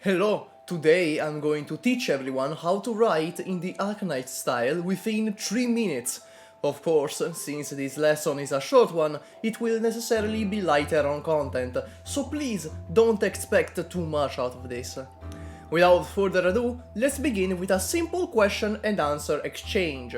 Hello! Today I'm going to teach everyone how to write in the Arknights style within 3 minutes. Of course, since this lesson is a short one, it will necessarily be lighter on content, so please don't expect too much out of this. Without further ado, let's begin with a simple question and answer exchange.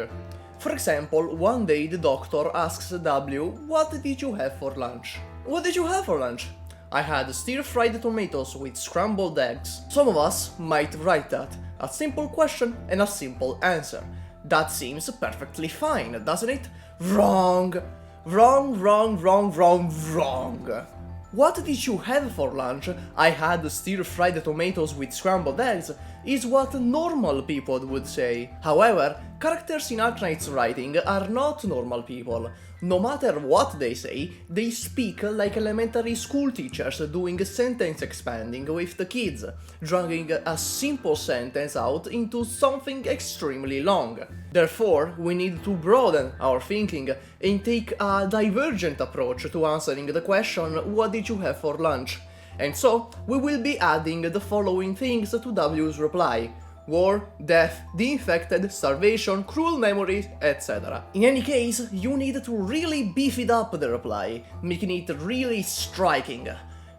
For example, one day the doctor asks W, "What did you have for lunch?" "What did you have for lunch?" "I had stir-fried tomatoes with scrambled eggs." Some of us might write that, a simple question and a simple answer. That seems perfectly fine, doesn't it? Wrong! Wrong, wrong, wrong, wrong, wrong! "What did you have for lunch?" "I had stir-fried tomatoes with scrambled eggs," is what normal people would say. However, characters in Arknights writing are not normal people. No matter what they say, they speak like elementary school teachers doing sentence expanding with the kids, dragging a simple sentence out into something extremely long. Therefore, we need to broaden our thinking and take a divergent approach to answering the question, "What did you have for lunch?" And so, we will be adding the following things to W's reply: war, death, the infected, starvation, cruel memories, etc. In any case, you need to really beef it up the reply, making it really striking.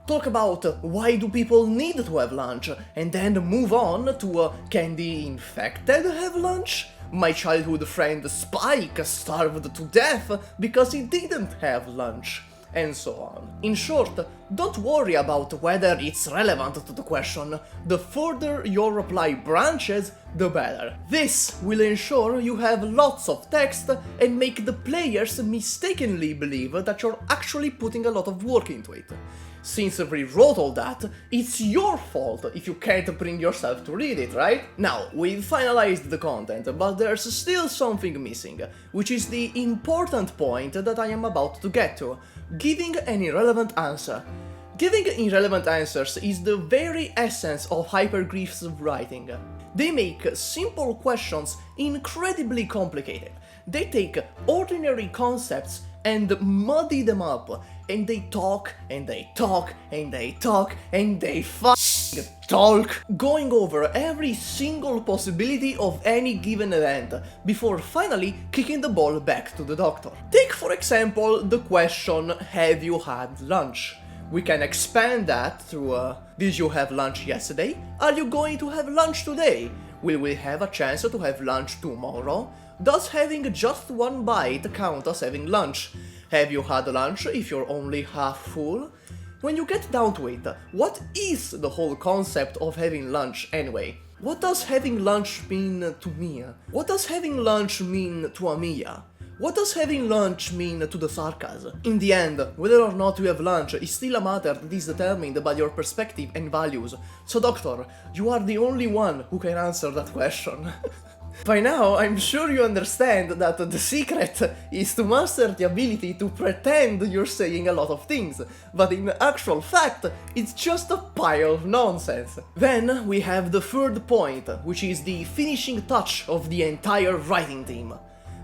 Talk about why do people need to have lunch, and then move on to can the infected have lunch? My childhood friend Spike starved to death because he didn't have lunch. And so on. In short, don't worry about whether it's relevant to the question. The further your reply branches, the better. This will ensure you have lots of text and make the players mistakenly believe that you're actually putting a lot of work into it. Since we wrote all that, it's your fault if you can't bring yourself to read it, right? Now, we've finalized the content, but there's still something missing, which is the important point that I am about to get to: giving an irrelevant answer. Giving irrelevant answers is the very essence of hyperglyphs writing. They make simple questions incredibly complicated. They take ordinary concepts and muddy them up, and they talk, and they talk, and they talk, and they talk, going over every single possibility of any given event, before finally kicking the ball back to the doctor. Take for example the question, "Have you had lunch?" We can expand that through did you have lunch yesterday? Are you going to have lunch today? Will we have a chance to have lunch tomorrow? Does having just one bite count as having lunch? Have you had lunch if you're only half full? When you get down to it, what is the whole concept of having lunch anyway? What does having lunch mean to me? What does having lunch mean to Amia? What does having lunch mean to the Sarkas? In the end, whether or not you have lunch is still a matter that is determined by your perspective and values. So doctor, you are the only one who can answer that question. By now, I'm sure you understand that the secret is to master the ability to pretend you're saying a lot of things, but in actual fact, it's just a pile of nonsense. Then we have the third point, which is the finishing touch of the entire writing team.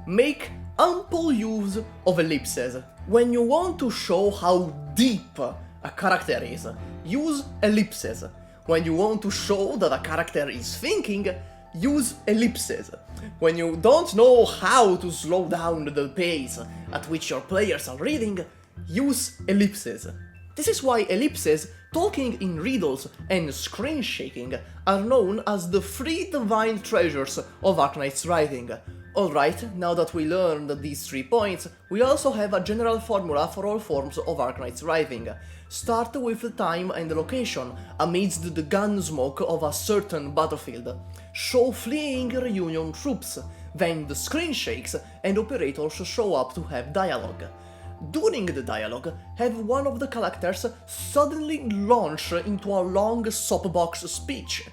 Make ample use of ellipses. When you want to show how deep a character is, use ellipses. When you want to show that a character is thinking, use ellipses. When you don't know how to slow down the pace at which your players are reading, use ellipses. This is why ellipses, talking in riddles, and screen shaking are known as the 3 divine treasures of Arknights writing. Alright, now that we learned these 3 points, we also have a general formula for all forms of Arknights writing. Start with the time and the location, amidst the gun smoke of a certain battlefield. Show fleeing Reunion troops, then the screen shakes and operators show up to have dialogue. During the dialogue, have one of the characters suddenly launch into a long soapbox speech.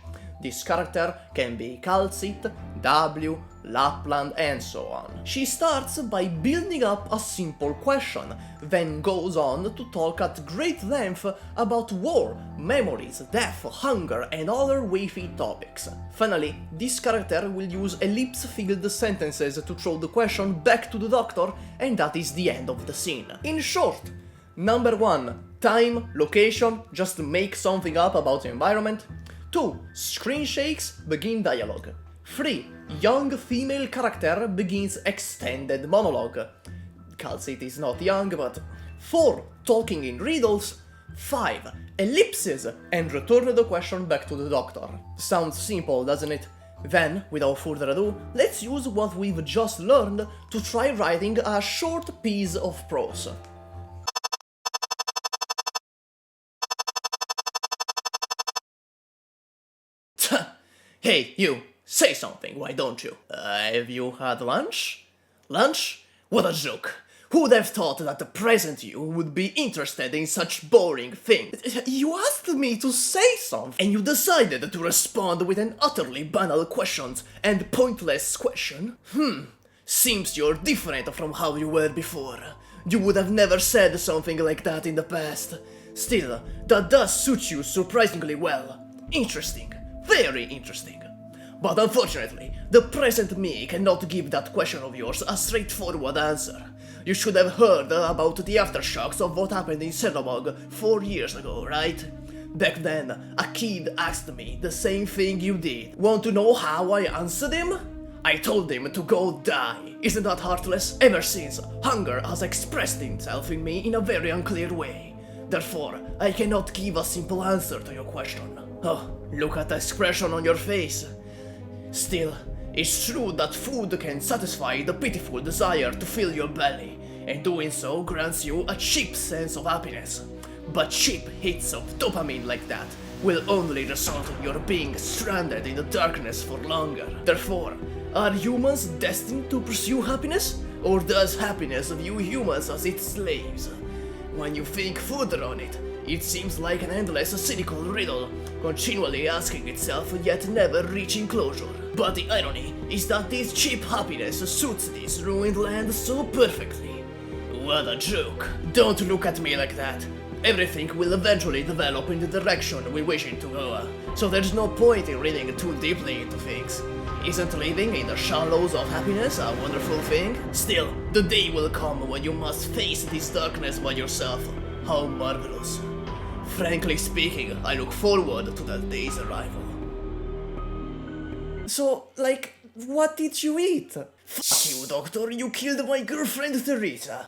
This character can be Kal'tsit, W, Lapland, and so on. She starts by building up a simple question, then goes on to talk at great length about war, memories, death, hunger, and other wavy topics. Finally, this character will use ellipse-filled sentences to throw the question back to the doctor, and that is the end of the scene. In short, number 1, time, location, just make something up about the environment. 2. Screen shakes begin dialogue. 3. Young female character begins extended monologue. Kal'tsit is not young, but... 4. Talking in riddles. 5. Ellipses and return the question back to the doctor. Sounds simple, doesn't it? Then, without further ado, let's use what we've just learned to try writing a short piece of prose. Hey, you, say something, why don't you? Have you had lunch? Lunch? What a joke! Who'd have thought that the present you would be interested in such boring things? You asked me to say something, and you decided to respond with an utterly banal question and pointless question? Seems you're different from how you were before. You would have never said something like that in the past. Still, that does suit you surprisingly well. Interesting. Very interesting. But unfortunately, the present me cannot give that question of yours a straightforward answer. You should have heard about the aftershocks of what happened in Cernobog 4 years ago, right? Back then, a kid asked me the same thing you did. Want to know how I answered him? I told him to go die. Isn't that heartless? Ever since, hunger has expressed itself in me in a very unclear way. Therefore, I cannot give a simple answer to your question. Oh, look at the expression on your face. Still, it's true that food can satisfy the pitiful desire to fill your belly, and doing so grants you a cheap sense of happiness. But cheap hits of dopamine like that will only result in your being stranded in the darkness for longer. Therefore, are humans destined to pursue happiness? Or does happiness view humans as its slaves? When you think further on it, it seems like an endless cynical riddle, continually asking itself yet never reaching closure. But the irony is that this cheap happiness suits this ruined land so perfectly. What a joke. Don't look at me like that. Everything will eventually develop in the direction we wish it to go, so there's no point in reading too deeply into things. Isn't living in the shallows of happiness a wonderful thing? Still, the day will come when you must face this darkness by yourself. How marvelous. Frankly speaking, I look forward to that day's arrival. So, like, what did you eat? Fuck you, doctor, you killed my girlfriend Teresa.